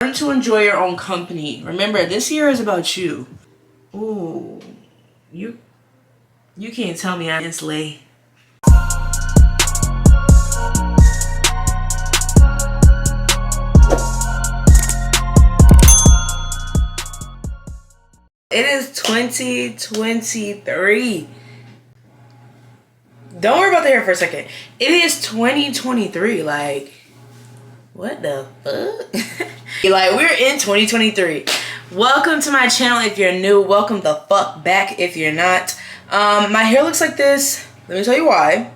Learn to enjoy your own company. Remember, this year is about you. Ooh, you can't tell me I didn't slay. It is 2023. Don't worry about the hair for a second. It is 2023. Like, what the fuck? Like, we're in 2023. Welcome to my channel if you're new. Welcome the fuck back if you're not. My hair looks like this. Let me tell you why.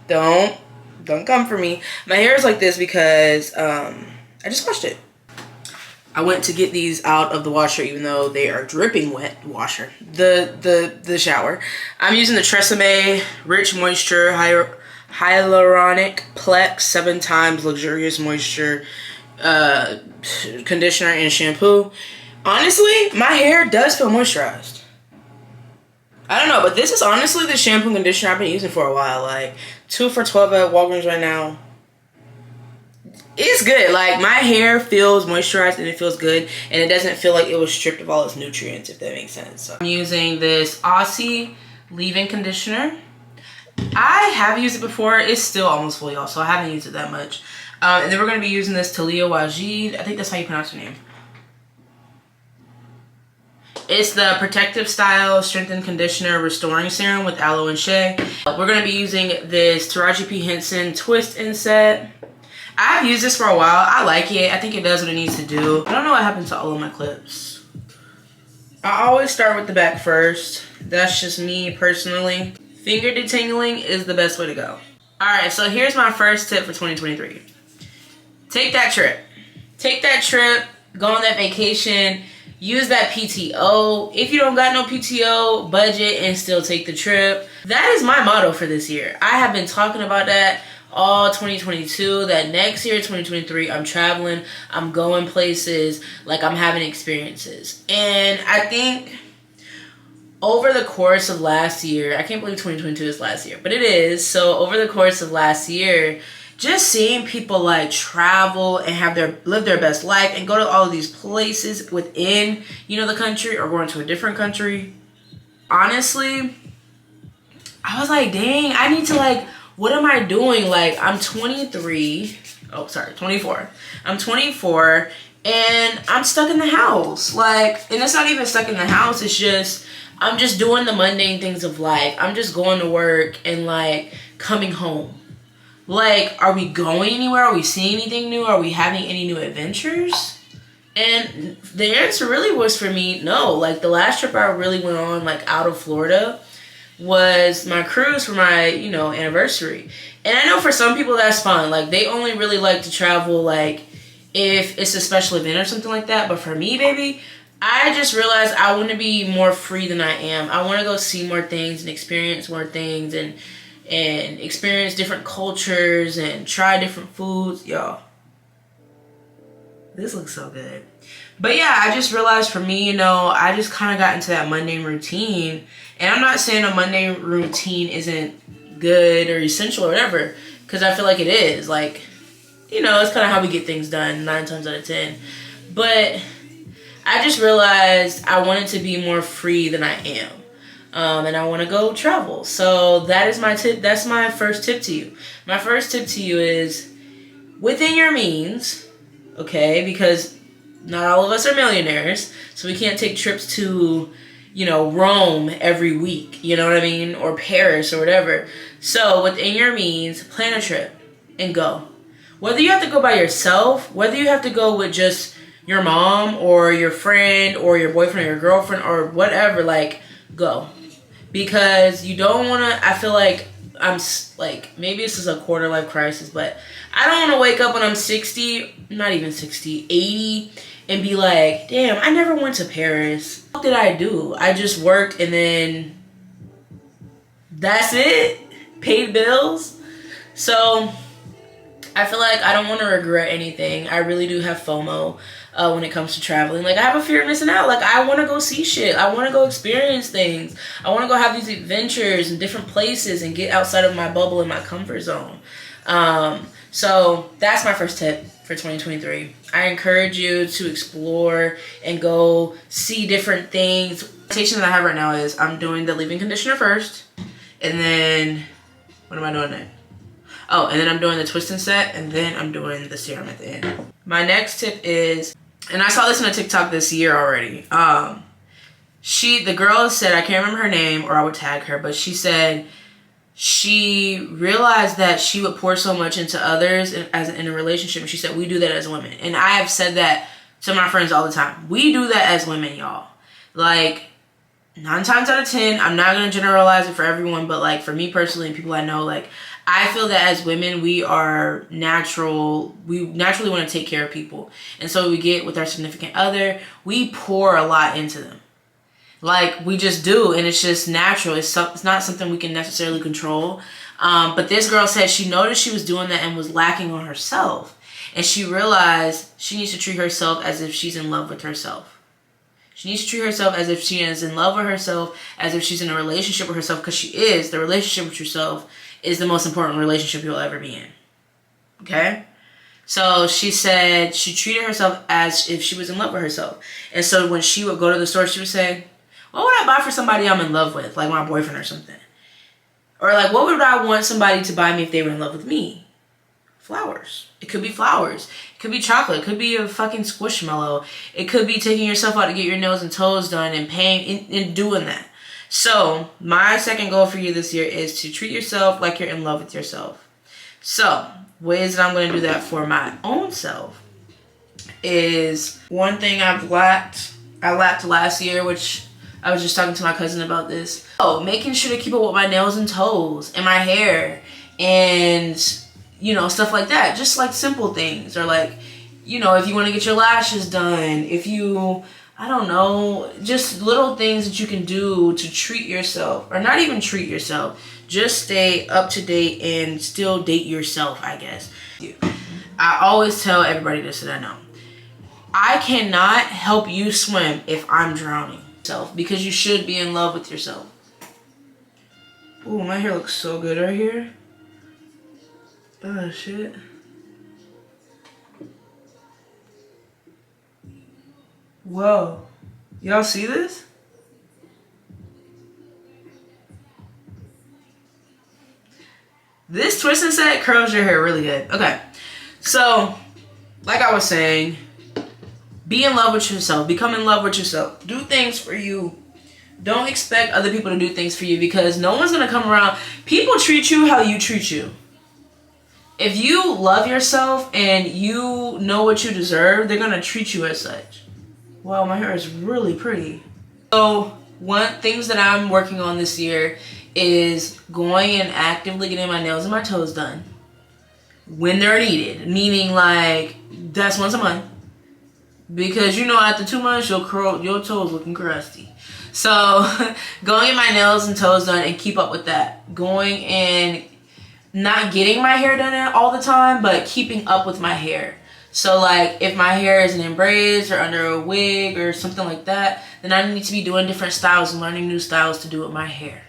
Don't come for me. My hair is like this because I just washed it. I went to get these out of the washer, even though they are dripping wet. Washer, the shower. I'm using the Tresemme Rich Moisture Hyaluronic Plex 7 times luxurious moisture conditioner and shampoo. Honestly, my hair does feel moisturized. I don't know, but this is honestly the shampoo and conditioner I've been using for a while. Like 2 for $12 at Walgreens right now. It's good. Like, my hair feels moisturized and it feels good, and it doesn't feel like it was stripped of all its nutrients, if that makes sense. So I'm using this Aussie leave-in conditioner. I have used it before. It's still almost full, y'all, so I haven't used it that much. And then we're going to be using this Talia Wajid. I think that's how you pronounce her name. It's the Protective Style Strengthened Conditioner Restoring Serum with Aloe and Shea. We're going to be using this Taraji P. Henson Twist Inset. I've used this for a while. I like it. I think it does what it needs to do. I don't know what happened to all of my clips. I always start with the back first. That's just me personally. Finger detangling is the best way to go. Alright, so here's my first tip for 2023. Take that trip. Take that trip. Go on that vacation. Use that PTO. If you don't got no PTO, budget and still take the trip. That is my motto for this year. I have been talking about that all 2022, that next year, 2023, I'm traveling, I'm going places, like I'm having experiences. And I think over the course of last year, I can't believe 2022 is last year, but it is. So over the course of last year, just seeing people like travel and live their best life and go to all of these places within, you know, the country or going to a different country. Honestly, I was like, dang, I need to like, what am I doing? Like, I'm 24. I'm 24 and I'm stuck in the house. Like, and it's not even stuck in the house. It's just, I'm just doing the mundane things of life. I'm just going to work and like coming home. Like, are we going anywhere? Are we seeing anything new? Are we having any new adventures? And the answer really was for me, no. Like, the last trip I really went on, like, out of Florida was my cruise for my, you know, anniversary. And I know for some people that's fun. Like, they only really like to travel, like, if it's a special event or something like that. But for me, baby, I just realized I want to be more free than I am. I want to go see more things and experience more things and experience different cultures and try different foods. Y'all, this looks so good. But yeah, I just realized for me, you know, I just kind of got into that mundane routine. And I'm not saying a mundane routine isn't good or essential or whatever, because I feel like it is. Like, you know, it's kind of how we get things done 9 times out of 10. But I just realized I wanted to be more free than I am. And I want to go travel. So that is my tip. That's my first tip to you. My first tip to you is within your means, okay? Because not all of us are millionaires, so we can't take trips to, you know, Rome every week, you know what I mean? Or Paris or whatever. So within your means, plan a trip and go. Whether you have to go by yourself, whether you have to go with just your mom or your friend or your boyfriend or your girlfriend or whatever, like, go. Because you don't want to, I feel like I'm like, maybe this is a quarter life crisis, but I don't want to wake up when I'm 60, not even 60, 80, and be like, damn, I never went to Paris. What did I do? I just worked and then that's it? Paid bills? So I feel like I don't want to regret anything. I really do have FOMO when it comes to traveling. Like, I have a fear of missing out. Like, I want to go see shit. I want to go experience things. I want to go have these adventures in different places and get outside of my bubble and my comfort zone. So that's my first tip for 2023. I encourage you to explore and go see different things. The meditation that I have right now is I'm doing the leave-in conditioner first, and then what am I doing next? Oh, and then I'm doing the twist and set, and then I'm doing the serum at the end. My next tip is, and I saw this on a TikTok this year already. The girl said, I can't remember her name, or I would tag her, but she said she realized that she would pour so much into others in a relationship. And she said, we do that as women. And I have said that to my friends all the time. We do that as women, y'all. Like, 9 times out of 10, I'm not going to generalize it for everyone, but like for me personally and people I know, like I feel that as women, we naturally want to take care of people. And so we get with our significant other, we pour a lot into them. Like, we just do, and it's just natural. It's not something we can necessarily control. But this girl said she noticed she was doing that and was lacking on herself. And she realized she needs to treat herself as if she's in love with herself. She needs to treat herself as if she is in love with herself, as if she's in a relationship with herself, because she is. The relationship with yourself is the most important relationship you'll ever be in. Okay? So she said she treated herself as if she was in love with herself. And so when she would go to the store, she would say, what would I buy for somebody I'm in love with, like my boyfriend or something? Or like, what would I want somebody to buy me if they were in love with me? Flowers. It could be flowers. It could be chocolate. It could be a fucking squishmallow. It could be taking yourself out to get your nails and toes done and paying and doing that. So my second goal for you this year is to treat yourself like you're in love with yourself. So ways that I'm going to do that for my own self is one thing I lacked last year, which I was just talking to my cousin about this. Oh, making sure to keep up with my nails and toes and my hair and, you know, stuff like that. Just like simple things. Or like, you know, if you want to get your lashes done, if you, I don't know, just little things that you can do to treat yourself. Or not even treat yourself. Just stay up to date and still date yourself, I guess. I always tell everybody this that I know. I cannot help you swim if I'm drowning. Because you should be in love with yourself. Ooh, my hair looks so good right here. Oh shit. Whoa. Y'all see this? This twist and set curls your hair really good. Okay. So, like I was saying, be in love with yourself. Become in love with yourself. Do things for you. Don't expect other people to do things for you, because no one's going to come around. People treat you how you treat you. If you love yourself and you know what you deserve, they're going to treat you as such. Wow, my hair is really pretty. So, things that I'm working on this year is going and actively getting my nails and my toes done when they're needed. Meaning, like, that's once a month. Because, you know, after 2 months, your toes looking crusty. So, going and get my nails and toes done and keep up with that. Going and not getting my hair done all the time, but keeping up with my hair. So, like, if my hair isn't in braids or under a wig or something like that, then I need to be doing different styles and learning new styles to do with my hair.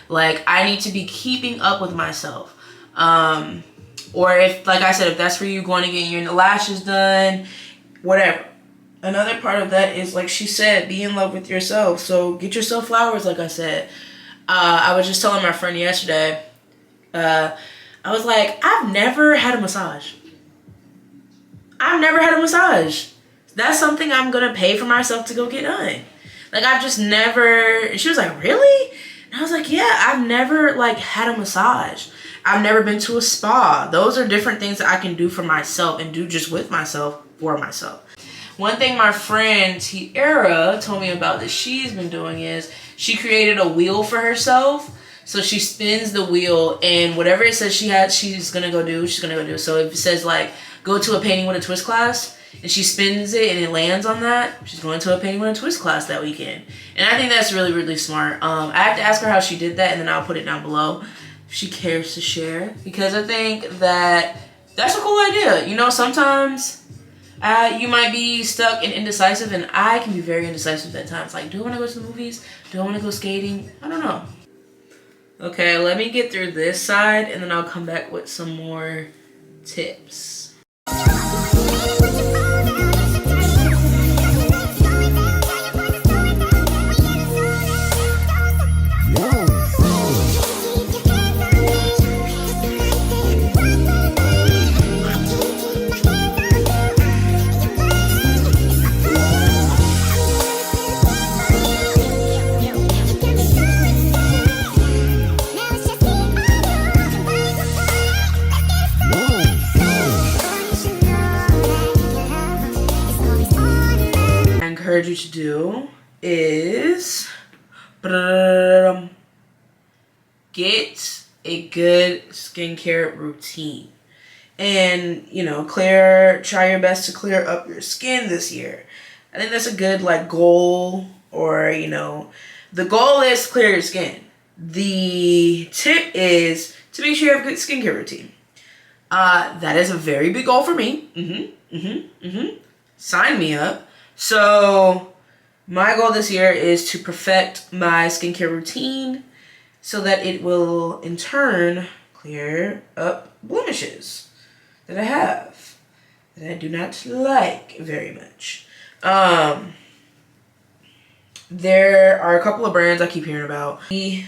Like, I need to be keeping up with myself. Or if, like I said, if that's for you, going to get your lashes done, whatever. Another part of that is, like she said, be in love with yourself. So get yourself flowers, like I said. I was just telling my friend yesterday, I was like, I've never had a massage. I've never had a massage. That's something I'm going to pay for myself to go get done. Like, I've just never, and she was like, really? And I was like, yeah, I've never, like, had a massage. I've never been to a spa. Those are different things that I can do for myself and do just with myself for myself. One thing my friend Tiara told me about that she's been doing is she created a wheel for herself. So she spins the wheel, and whatever it says she's gonna go do, she's gonna go do. So if it says, like, go to a painting with a twist class, and she spins it and it lands on that, she's going to a painting with a twist class that weekend. And I think that's really, really smart. I have to ask her how she did that, and then I'll put it down below if she cares to share, because I think that that's a cool idea. You know, sometimes you might be stuck and indecisive, and I can be very indecisive at times. Like, do I want to go to the movies? Do I want to go skating? I don't know. Okay, let me get through this side, and then I'll come back with some more tips. Encourage you to do is get a good skincare routine, and try your best to clear up your skin this year. I think that's a good goal, or the goal is to clear your skin. The tip is to make sure you have a good skincare routine. That is a very big goal for me. Sign me up. So my goal this year is to perfect my skincare routine so that it will in turn clear up blemishes that I have that I do not like very much. There are a couple of brands I keep hearing about. The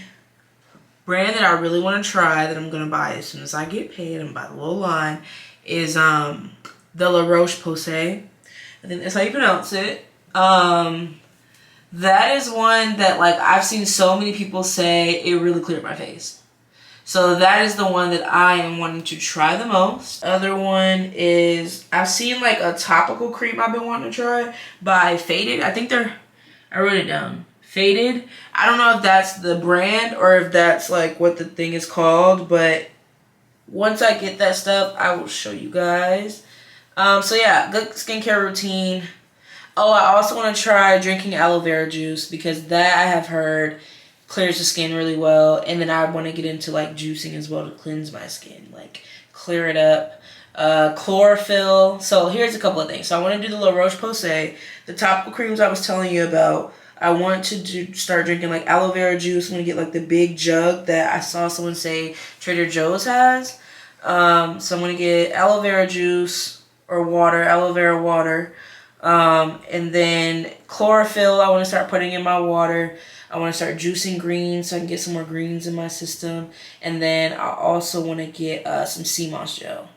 brand that I really want to try, that I'm going to buy as soon as I get paid, I'm about the little line, is the La Roche-Posay. I think that's how you pronounce it. That is one that I've seen so many people say it really cleared my face. So that is the one that I am wanting to try the most. Other one is, I've seen a topical cream I've been wanting to try by Faded. I think I wrote it down. Faded. I don't know if that's the brand or if that's what the thing is called, but once I get that stuff, I will show you guys. So yeah, good skincare routine. Oh, I also want to try drinking aloe vera juice, because that I have heard clears the skin really well. And then I want to get into juicing as well to cleanse my skin, clear it up. Chlorophyll. So here's a couple of things. So I want to do the La Roche-Posay. The topical creams I was telling you about, I want to start drinking aloe vera juice. I'm going to get the big jug that I saw someone say Trader Joe's has. So I'm going to get aloe vera juice or water, aloe vera water. And then chlorophyll, I want to start putting in my water. I want to start juicing greens so I can get some more greens in my system. And then I also want to get some sea moss gel.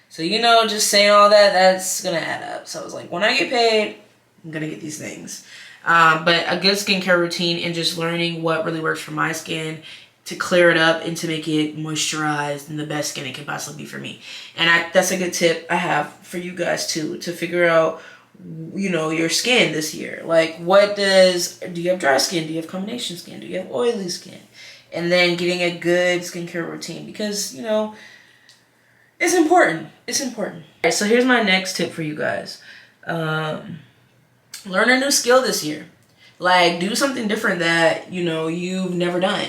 So, just saying all that, that's going to add up. So I was when I get paid, I'm going to get these things. But a good skincare routine and just learning what really works for my skin to clear it up and to make it moisturized and the best skin it can possibly be for me. And that's a good tip I have for you guys too, to figure out your skin this year. Do you have dry skin? Do you have combination skin? Do you have oily skin? And then getting a good skincare routine, because, it's important. It's important. All right, so here's my next tip for you guys. Learn a new skill this year. Do something different that, you've never done.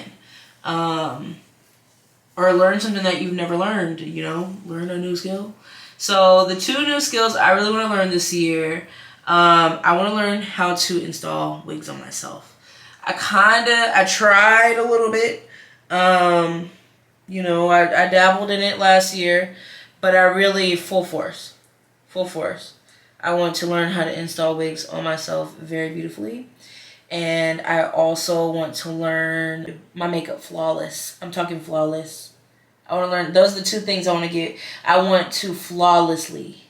Or learn something that you've never learned, learn a new skill. So the two new skills I really want to learn this year, I want to learn how to install wigs on myself. I tried a little bit. I dabbled in it last year, but I really full force. I want to learn how to install wigs on myself very beautifully. And I also want to learn my makeup flawless. I'm talking flawless. I want to learn, those are the two things I want to get. I want to flawlessly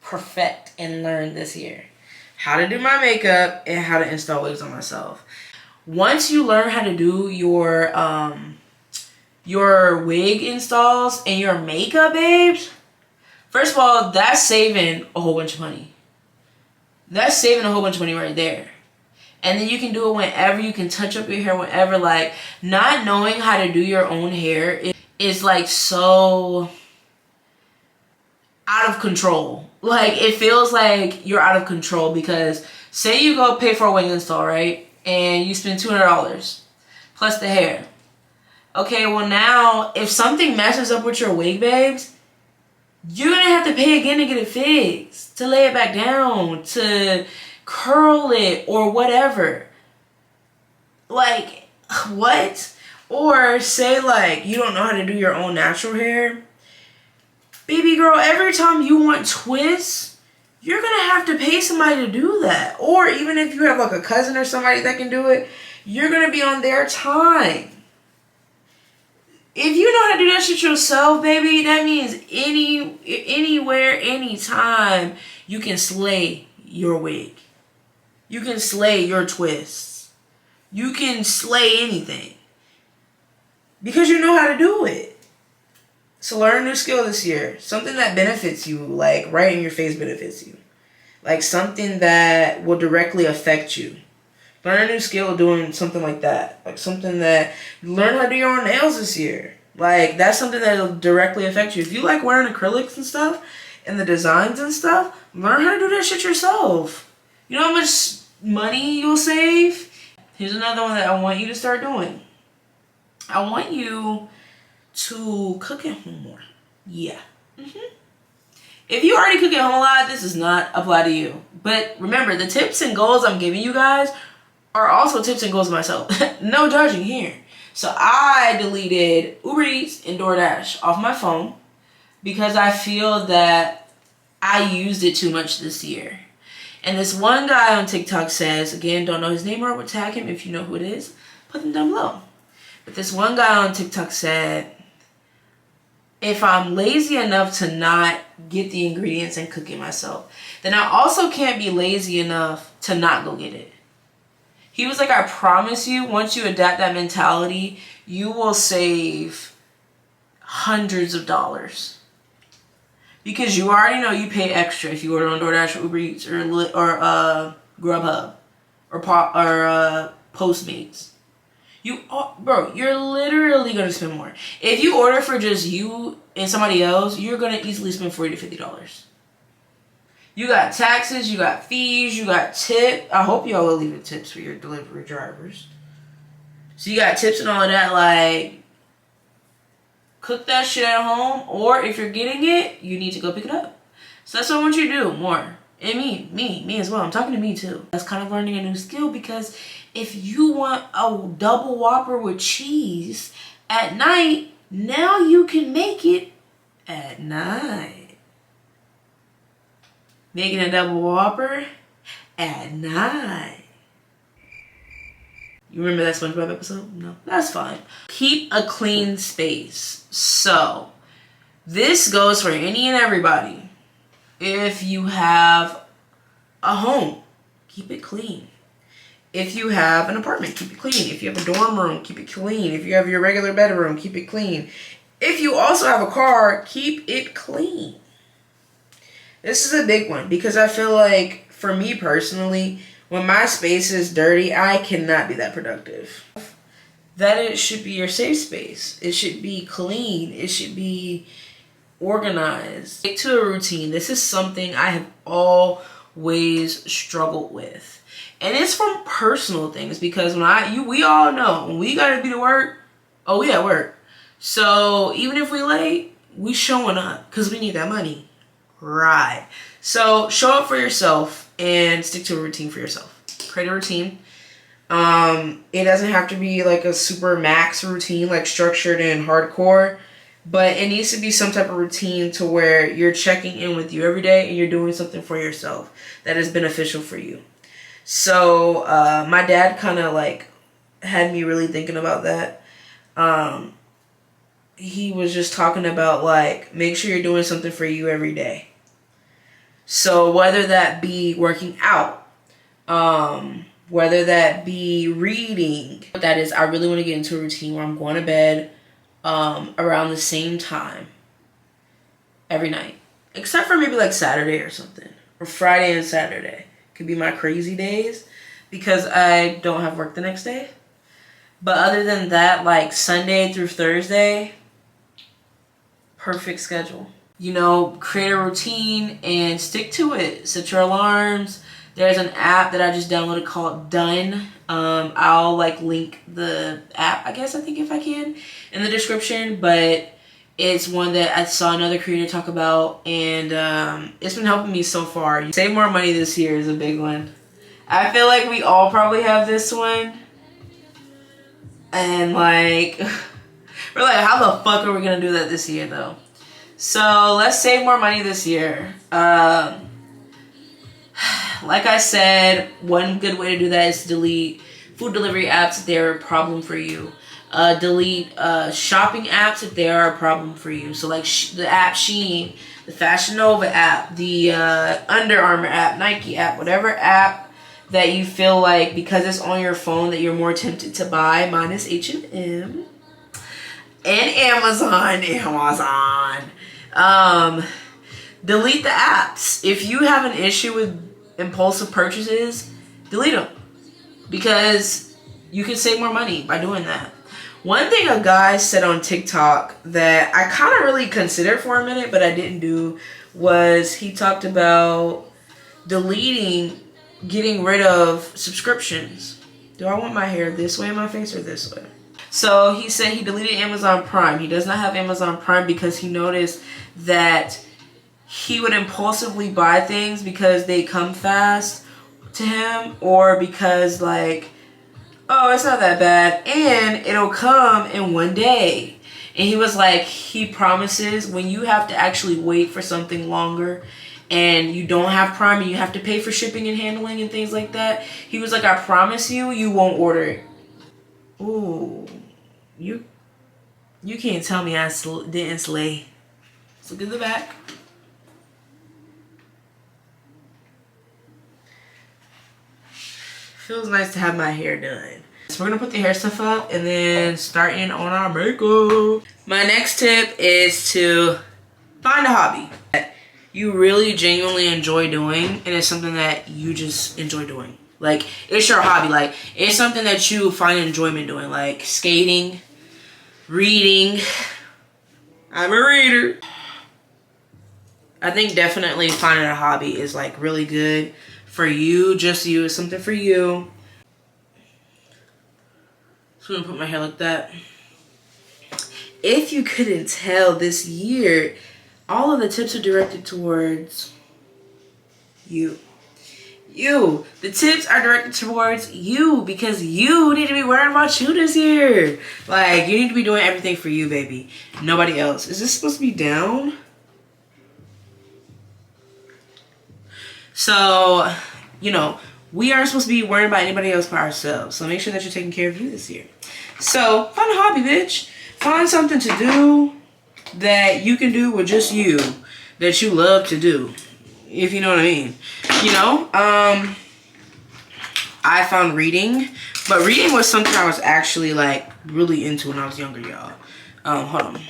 perfect and learn this year. How to do my makeup and how to install wigs on myself. Once you learn how to do your wig installs and your makeup, babes, first of all, that's saving a whole bunch of money. That's saving a whole bunch of money right there. And then you can do it whenever. You can touch up your hair whenever. Not knowing how to do your own hair is so out of control. It feels like you're out of control, because say you go pay for a wig install, right? And you spend $200 plus the hair. Okay, well now, if something messes up with your wig, babes, you're going to have to pay again to get it fixed, to lay it back down, to curl it or whatever. What? Or say you don't know how to do your own natural hair Baby girl, every time you want twists, you're going to have to pay somebody to do that. Or even if you have like a cousin or somebody that can do it, you're going to be on their time. If you know how to do that shit yourself, baby, that means anywhere, anytime, you can slay your wig. You can slay your twists. You can slay anything. Because you know how to do it. So learn a new skill this year. Something that benefits you, like right in your face benefits you. Like something that will directly affect you. Learn a new skill doing something like that. Like something that, learn how to do your own nails this year. Like that's something that will directly affect you. If you like wearing acrylics and stuff, and the designs and stuff, learn how to do that shit yourself. You know how much money you'll save? Here's another one that I want you to start doing. I want you to cook at home more. Yeah. If you already cook at home a lot, this does not apply to you. But remember, the tips and goals I'm giving you guys are also tips and goals of myself. No judging here. So I deleted Uber Eats and DoorDash off my phone because I feel that I used it too much this year. And this one guy on TikTok says, again, don't know his name or would tag him. If you know who it is, put them down below. But this one guy on TikTok said, if I'm lazy enough to not get the ingredients and cook it myself, then I also can't be lazy enough to not go get it. He was like, I promise you, once you adapt that mentality, you will save hundreds of dollars. Because you already know you pay extra if you order on DoorDash or Uber Eats or Grubhub or Postmates. Bro, you're literally going to spend more. If you order for just you and somebody else, you're going to easily spend $40 to $50. You got taxes, you got fees, you got tip. I hope y'all will leave tips for your delivery drivers. So you got tips and all of that. Like, cook that shit at home, or if you're getting it, you need to go pick it up. So that's what I want you to do more. And me as well. I'm talking to me too. That's kind of learning a new skill, because if you want a double Whopper with cheese at night, now you can make it at night. Making a double Whopper at night. You remember that SpongeBob episode? No, that's fine. Keep a clean space. So, this goes for any and everybody. If you have a home, keep it clean. If you have an apartment, keep it clean. If you have a dorm room, keep it clean. If you have your regular bedroom, keep it clean. If you also have a car, keep it clean. This is a big one, because I feel like, for me personally, when my space is dirty, I cannot be that productive. That it should be your safe space. It should be clean. It should be organized. Stick to a routine. This is something I have always struggled with. And it's from personal things, because when we all know, when we gotta be to work, oh, we at work. So even if we late, we showing up, because we need that money. Right. So show up for yourself and stick to a routine for yourself. Create a routine. It doesn't have to be like a super max routine, like structured and hardcore, but it needs to be some type of routine to where you're checking in with you every day and you're doing something for yourself that is beneficial for you. So my dad kind of like had me really thinking about that. He was just talking about like, make sure you're doing something for you every day. So whether that be working out, whether that be reading, that is, I really want to get into a routine where I'm going to bed around the same time every night, except for maybe like Saturday or something, or Friday and Saturday could be my crazy days because I don't have work the next day. But other than that, like Sunday through Thursday, perfect schedule. You know, create a routine and stick to it. Set your alarms. There's an app that I just downloaded called Done. I'll like link the app, I think if I can, in the description. But it's one that I saw another creator talk about, and it's been helping me so far. Save more money this year is a big one. I feel like we all probably have this one. And like, we're like, how the fuck are we gonna do that this year though? So let's save more money this year. Like I said, one good way to do that is to delete food delivery apps if they're a problem for you. Delete shopping apps if they are a problem for you. So like the app Shein, the Fashion Nova app, the Under Armour app, Nike app, whatever app that you feel like because it's on your phone that you're more tempted to buy, minus H&M and Amazon. Delete the apps. If you have an issue with impulsive purchases, delete them because you can save more money by doing that. One thing a guy said on TikTok that I kind of really considered for a minute, but I didn't do, was he talked about getting rid of subscriptions. Do I want my hair this way in my face or this way? So he said he deleted Amazon Prime. He does not have Amazon Prime because he noticed that he would impulsively buy things because they come fast to him, or because like, oh, it's not that bad and it'll come in one day. And he was like, he promises when you have to actually wait for something longer and you don't have Prime and you have to pay for shipping and handling and things like that, he was like, I promise you, you won't order it. Ooh, you can't tell me I didn't slay. Let's look at the back. Feels nice to have my hair done. So we're gonna put the hair stuff up and then start in on our makeup. My next tip is to find a hobby that you really genuinely enjoy doing, and it's something that you just enjoy doing. Like, it's your hobby. Like, it's something that you find enjoyment doing, like skating, reading. I'm a reader. I think definitely finding a hobby is like really good for you, just you, it's something for you. So I'm gonna put my hair like that. If you couldn't tell, this year, all of the tips are directed towards you. The tips are directed towards you because you need to be worrying about you this year. Like, you need to be doing everything for you, baby. Nobody else. Is this supposed to be down? So, you know, we aren't supposed to be worrying about anybody else but ourselves. So make sure that you're taking care of you this year. So find a hobby, bitch. Find something to do that you can do with just you, that you love to do, if you know what I mean. You know, I found reading, but reading was something I was actually like really into when I was younger, y'all. Hold on.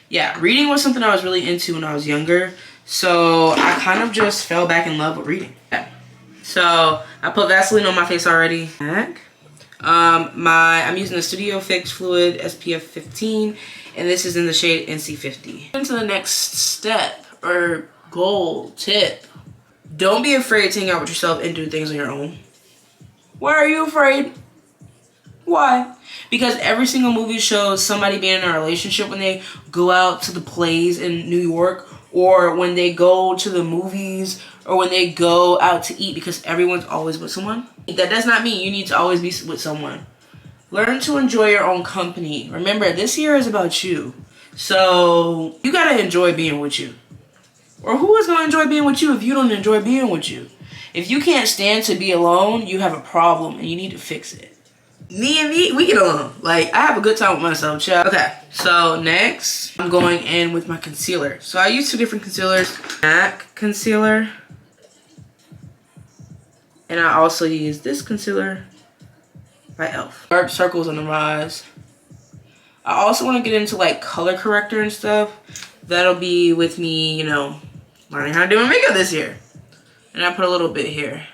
Yeah, reading was something I was really into when I was younger. So I kind of just fell back in love with reading. Yeah. So I put Vaseline on my face already. I'm using the Studio Fix Fluid SPF 15, and this is in the shade NC50. Into the next step or goal, tip. Don't be afraid to hang out with yourself and do things on your own. Why are you afraid? Why? Because every single movie shows somebody being in a relationship when they go out to the plays in New York, or when they go to the movies, or when they go out to eat, because everyone's always with someone. That does not mean you need to always be with someone. Learn to enjoy your own company. Remember, this year is about you. So you gotta enjoy being with you. Or who is gonna enjoy being with you if you don't enjoy being with you? If you can't stand to be alone, you have a problem and you need to fix it. Me, we get along. Like, I have a good time with myself, child. Okay, so next, I'm going in with my concealer. So I use two different concealers. MAC concealer. And I also use this concealer by e.l.f. Dark circles under my eyes. I also want to get into like color corrector and stuff. That'll be with me, you know, learning how to do my makeup this year. And I put a little bit here.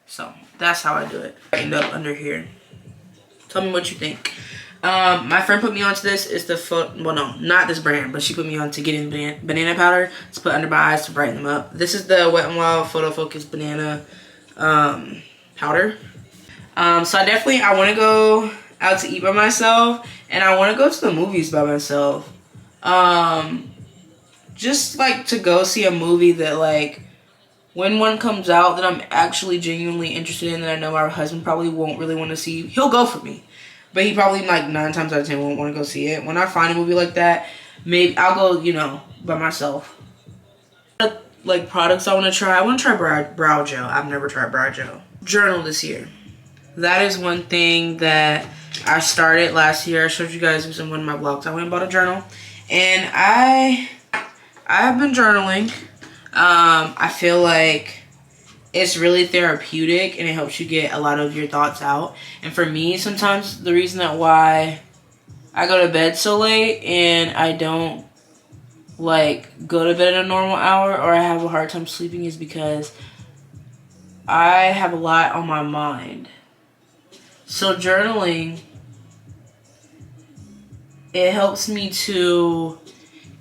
So that's how I do it. End up under here. Tell me what you think. My friend put me onto this. It's the well, no, not this brand, but she put me on to get in banana powder to put under my eyes to brighten them up. This is the Wet n Wild Photo Focus Banana powder. So I want to go out to eat by myself, and I want to go to the movies by myself. Just like to go see a movie that like, when one comes out that I'm actually genuinely interested in, that I know my husband probably won't really want to see, he'll go for me. But he probably like 9 times out of 10 won't want to go see it. When I find a movie like that, maybe I'll go, you know, by myself. Like products I want to try. I want to try brow gel. I've never tried brow gel. Journal this year. That is one thing that I started last year. I showed you guys in one of my vlogs. I went and bought a journal, and I've been journaling. I feel like it's really therapeutic and it helps you get a lot of your thoughts out. And for me, sometimes the reason that why I go to bed so late and I don't like go to bed at a normal hour, or I have a hard time sleeping, is because I have a lot on my mind. So journaling, it helps me to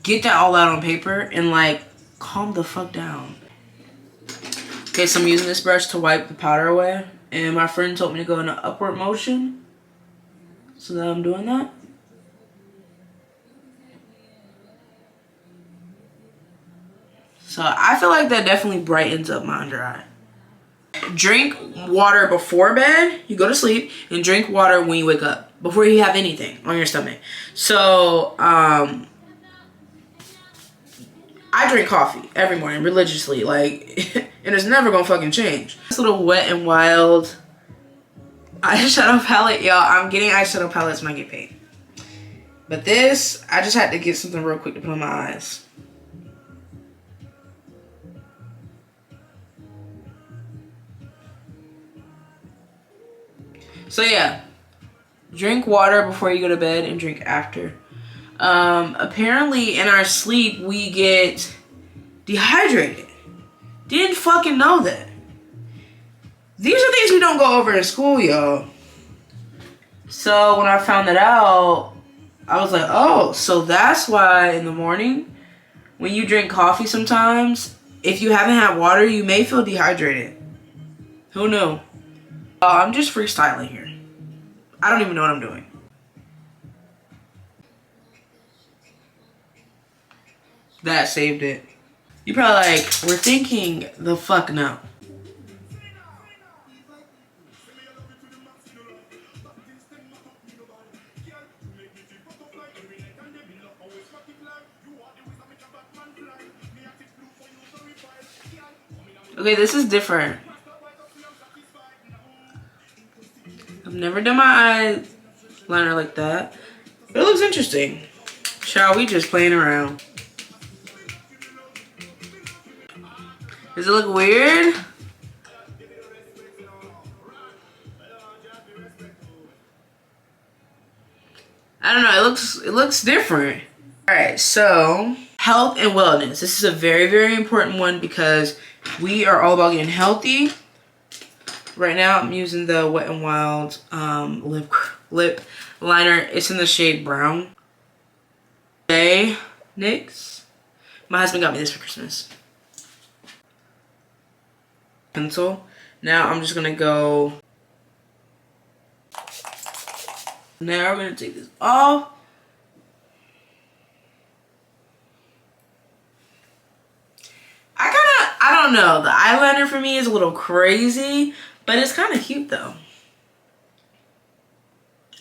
get that all out on paper and like calm the fuck down. Okay, so I'm using this brush to wipe the powder away, and my friend told me to go in an upward motion, so that I'm doing that. So I feel like that definitely brightens up my under eye. Drink water before bed. You go to sleep, and drink water when you wake up, before you have anything on your stomach. So I drink coffee every morning religiously, like, and it's never gonna fucking change. This little Wet n Wild eyeshadow palette, y'all. I'm getting eyeshadow palettes when I get paid. But this, I just had to get something real quick to put on my eyes. So yeah, drink water before you go to bed and drink after. Apparently in our sleep we get dehydrated. Didn't fucking know that. These are things we don't go over in school, y'all. So when I found that out, I was like, oh, so that's why in the morning when you drink coffee sometimes, if you haven't had water, you may feel dehydrated. Who knew? I'm just freestyling here. I don't even know what I'm doing. That saved it. You probably like, we're thinking the fuck no. Okay, this is different. I've never done my eyeliner like that, but it looks interesting. Child, we just playing around. Does it look weird? I don't know, it looks different. Alright, so health and wellness. This is a very, very important one because we are all about getting healthy. Right now I'm using the Wet n Wild lip liner. It's in the shade brown. Hey, NYX. My husband got me this for Christmas. Pencil. Now I'm just gonna go. Now we're gonna take this off. I don't know. The eyeliner for me is a little crazy, but it's kind of cute though.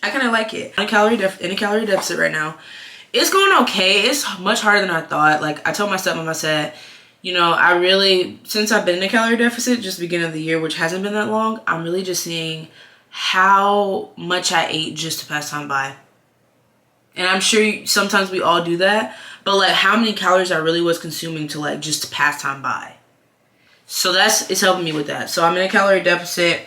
I kind of like it. In a calorie deficit right now. It's going okay. It's much harder than I thought. Like I told my stepmom, I said, you know, I really, since I've been in a calorie deficit, just the beginning of the year, which hasn't been that long, I'm really just seeing how much I ate just to pass time by. And I'm sure sometimes we all do that, but like how many calories I really was consuming to like just to pass time by. So it's helping me with that. So I'm in a calorie deficit.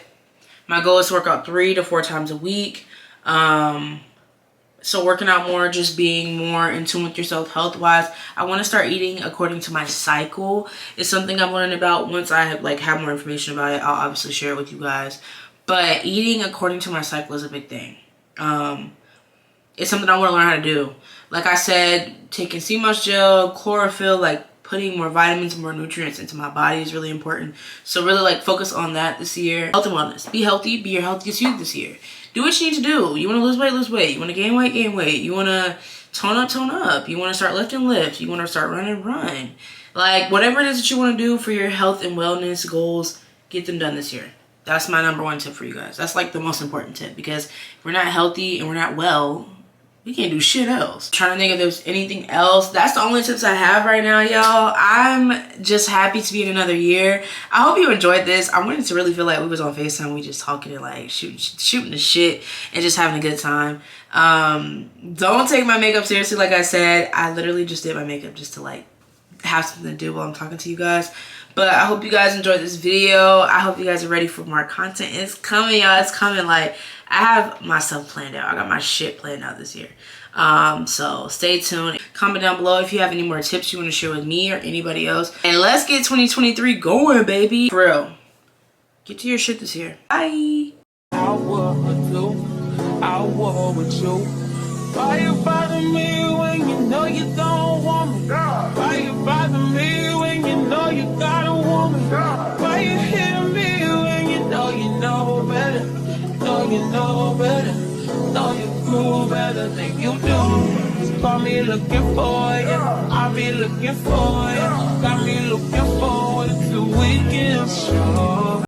My goal is to work out 3 to 4 times a week. So working out more, just being more in tune with yourself health-wise. I want to start eating according to my cycle. It's something I'm learning about. Once I have more information about it, I'll obviously share it with you guys. But eating according to my cycle is a big thing. It's something I want to learn how to do. Like I said, taking sea moss gel, chlorophyll, like putting more vitamins and more nutrients into my body is really important. So really like focus on that this year. Health and wellness. Be healthy. Be your healthiest you this year. Do what you need to do. You want to lose weight, lose weight. You want to gain weight, gain weight. You want to tone up, tone up. You want to start lifting, lift. You want to start running, run. Like whatever it is that you want to do for your health and wellness goals, get them done this year. That's my #1 tip for you guys. That's like the most important tip, because if we're not healthy and we're not well, we can't do shit else. I'm trying to think if there's anything else. That's the only tips I have right now, y'all. I'm just happy to be in another year. I hope you enjoyed this. I wanted to really feel like we was on FaceTime. We just talking and like shooting the shit and just having a good time. Don't take my makeup seriously. Like I said, I literally just did my makeup just to like have something to do while I'm talking to you guys. But I hope you guys enjoyed this video. I hope you guys are ready for more content. It's coming, y'all. It's coming. Like, I have myself planned out. I got my shit planned out this year. So stay tuned. Comment down below if you have any more tips you want to share with me or anybody else. And let's get 2023 going, baby. For real. Get to your shit this year. Bye. I war with you. Why you bother me when you know you don't want me? Why you bother me when you know you got a woman? Why you hit me when you know better? Know you know better. Know you cool better than you do. Call me looking for you. I'll be looking for you. Got me looking forward to weekend show.